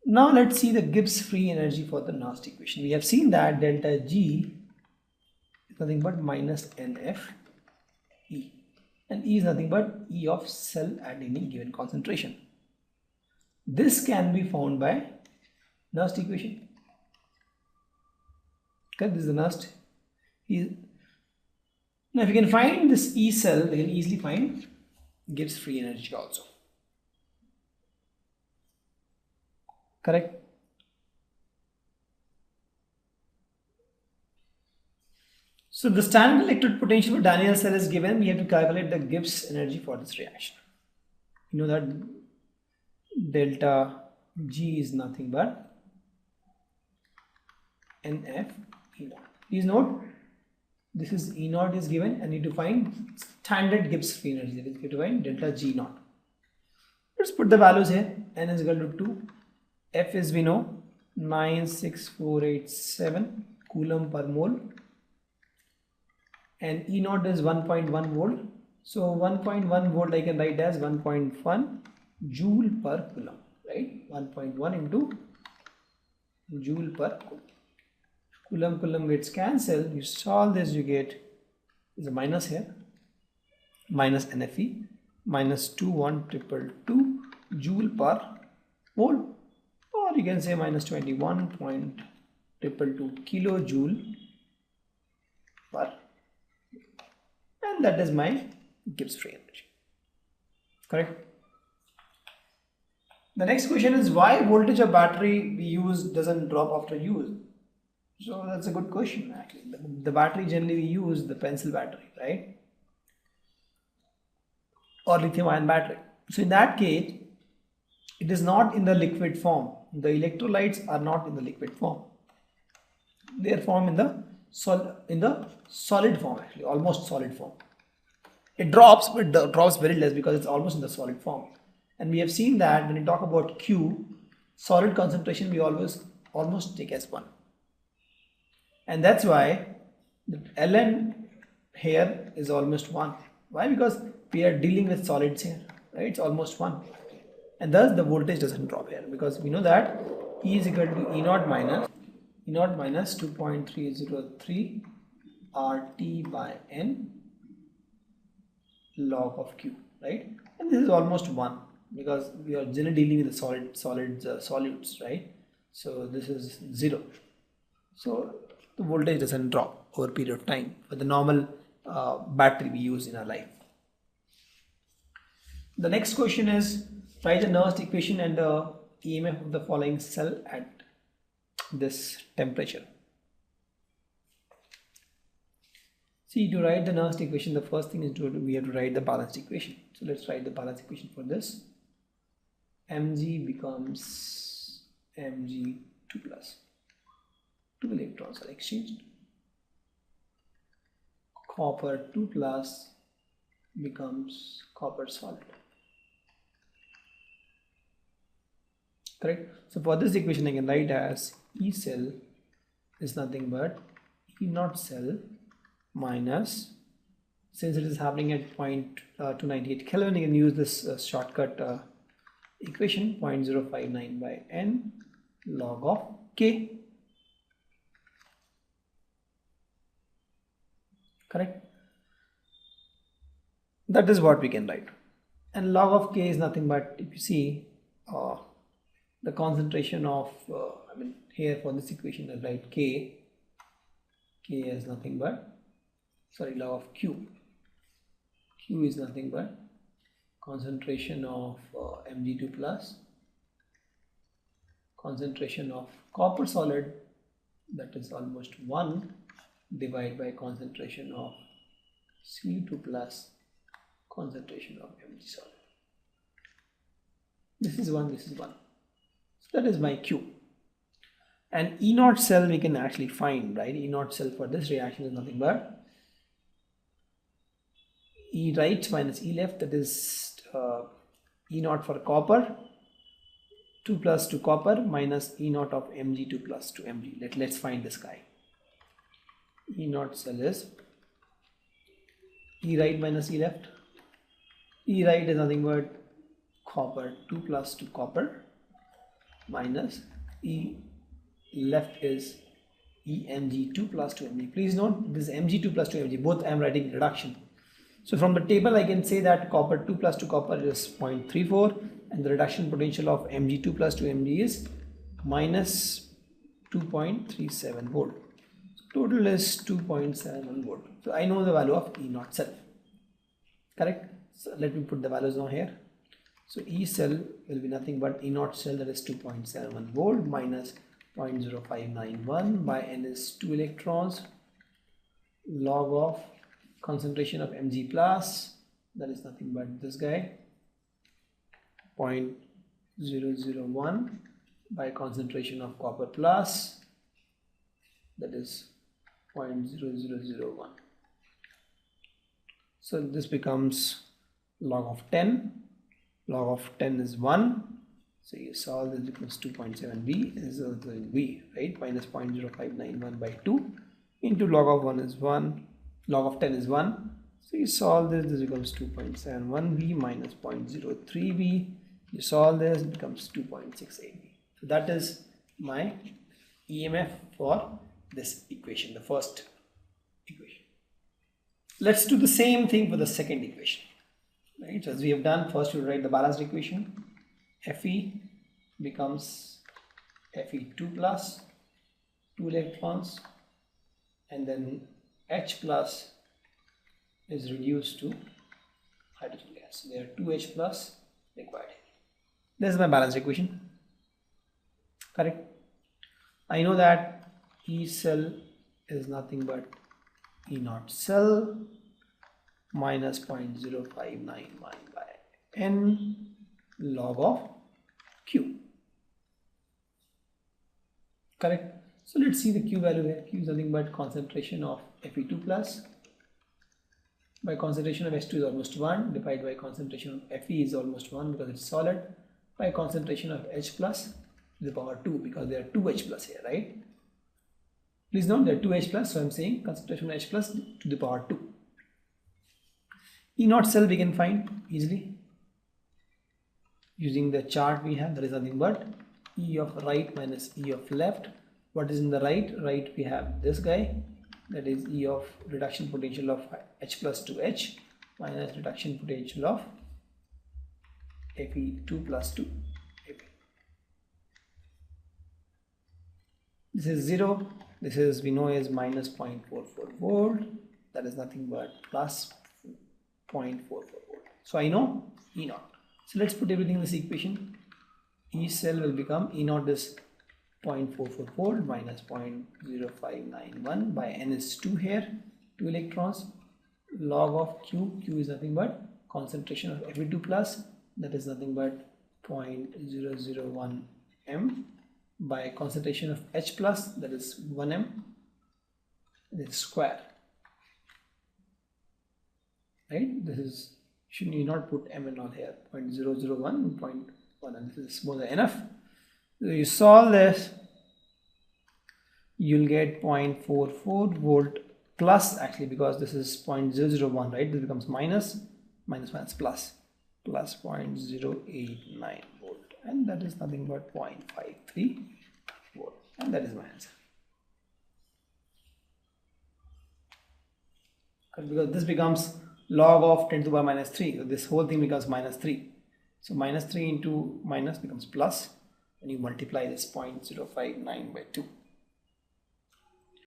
Now let's see the Gibbs free energy for the Nernst equation. We have seen that delta G is nothing but minus NF E, and E is nothing but E of cell at any given concentration. This can be found by Nernst equation. Okay, this is the Nernst. Now if you can find this E cell, we can easily find Gibbs free energy also. Correct? So the standard electrode potential for Daniell cell is given. We have to calculate the Gibbs energy for this reaction. You know that delta G is nothing but NF E naught. Please note, this is E naught is given, and need to find standard Gibbs free energy. That is, we have to find delta G naught. Let's put the values here. N is equal to 2. F is, we know, 96487 coulomb per mole, and E naught is 1.1 volt. So 1.1 volt I can write as 1.1 joule per coulomb, right? 1.1 into joule per coulomb. Coulomb gets cancelled. You solve this, you get is a minus here, minus NFE, minus 21222 joule per mole. Or you can say minus 21.222 kilojoule per, and that is my Gibbs free energy. Correct? The next question is why voltage of battery we use doesn't drop after use. So that's a good question actually. The battery generally we use the pencil battery, right? Or lithium ion battery. So in that case, it is not in the liquid form. The electrolytes are not in the liquid form. They are formed in the solid form actually, almost solid form. It drops, but it drops very less because it's almost in the solid form. And we have seen that when we talk about Q, solid concentration we almost take as 1. And that's why the Ln here is almost 1. Why? Because we are dealing with solids here, right? It's almost 1. And thus the voltage doesn't drop here, because we know that E is equal to E naught minus 2.303 RT by N log of Q, right? And this is almost 1 because we are generally dealing with the solutes, right? So this is 0. So the voltage doesn't drop over a period of time for the normal battery we use in our life. The next question is write the Nernst equation and the EMF of the following cell at this temperature. See, to write the Nernst equation, the first thing is we have to write the balanced equation. So let's write the balanced equation for this. Mg becomes Mg2+. 2 electrons are exchanged. Copper 2+ becomes copper solid. Correct? So for this equation I can write as E cell is nothing but E naught cell minus, since it is happening at 0.298 Kelvin, you can use this shortcut equation 0.059 by N log of K. Correct? That is what we can write. And log of K is nothing but, if you see, the concentration of, here for this equation I write K is nothing but, log of Q. Q is nothing but concentration of Mg2+, concentration of copper solid, that is almost 1, divided by concentration of Cu2+, concentration of Mg solid. This is 1, this is 1. So that is my Q. And E naught cell we can actually find, right? E naught cell for this reaction is nothing but E right minus E left, that is E naught for copper, 2+ to copper minus E naught of Mg2+ to Mg. Let's find this guy. E naught cell is E right minus E left. E right is nothing but copper, 2+ to copper minus E left is EMG2 plus 2Mg. Please note this Mg2 plus 2Mg, both I am writing reduction. So from the table I can say that copper 2 plus 2 copper is 0.34 and the reduction potential of Mg2 plus 2Mg is minus 2.37 volt. So total is 2.71 volt. So I know the value of E naught cell. Correct? So let me put the values now here. So E cell will be nothing but E naught cell, that is 2.71 volt minus 0.0591 by N is 2 electrons, log of concentration of Mg plus, that is nothing but this guy, 0.001 by concentration of copper plus, that is 0.0001. So this becomes log of 10. Log of 10 is 1. So you solve this, becomes 2.7V. This is V, right? Minus 0.0591 by 2 into log of 1 is 1. Log of 10 is 1. So you solve this, this becomes 2.71V minus 0.03V. You solve this, it becomes 2.68V. So that is my EMF for this equation, the first equation. Let's do the same thing for the second equation. Right? So as we have done, first we write the balanced equation. Fe becomes Fe2 plus 2 electrons, and then H plus is reduced to hydrogen gas. So there are 2 H plus required. This is my balanced equation. Correct? I know that E cell is nothing but E naught cell minus 0.0591 by N log of Q. Correct? So let's see the Q value here. Q is nothing but concentration of Fe2 plus by concentration of H2 is almost 1 divided by concentration of Fe is almost 1 because it's solid, by concentration of H plus to the power 2 because there are 2 H plus here, right? Please note there are 2 H plus, so I'm saying concentration of H plus to the power 2. E naught cell we can find easily using the chart we have. There is nothing but E of right minus E of left. What is in the right? Right we have this guy, that is E of reduction potential of H plus to H minus reduction potential of Fe2 plus 2. This is 0. This is, we know, is minus 0.44 volt. That is nothing but plus 0.44 volt. So I know E naught. So let's put everything in this equation. E cell will become E naught is 0.44 volt minus 0.0591 by N is 2 here, 2 electrons, log of Q. Q is nothing but concentration of Fe2 plus, that is nothing but 0.001 M by concentration of H plus, that is 1 M, this is square. Right? This is, should you not put M and all here, 0.001, 0.1, and this is more than enough. So you solve this, you'll get 0.44 volt plus, actually because this is 0.001, right? This becomes minus plus 0.089 volt, and that is nothing but 0.53 volt, and that is my answer. Because this becomes log of 10 to the power minus 3, so this whole thing becomes minus 3. So minus 3 into minus becomes plus, and you multiply this 0.059 by 2.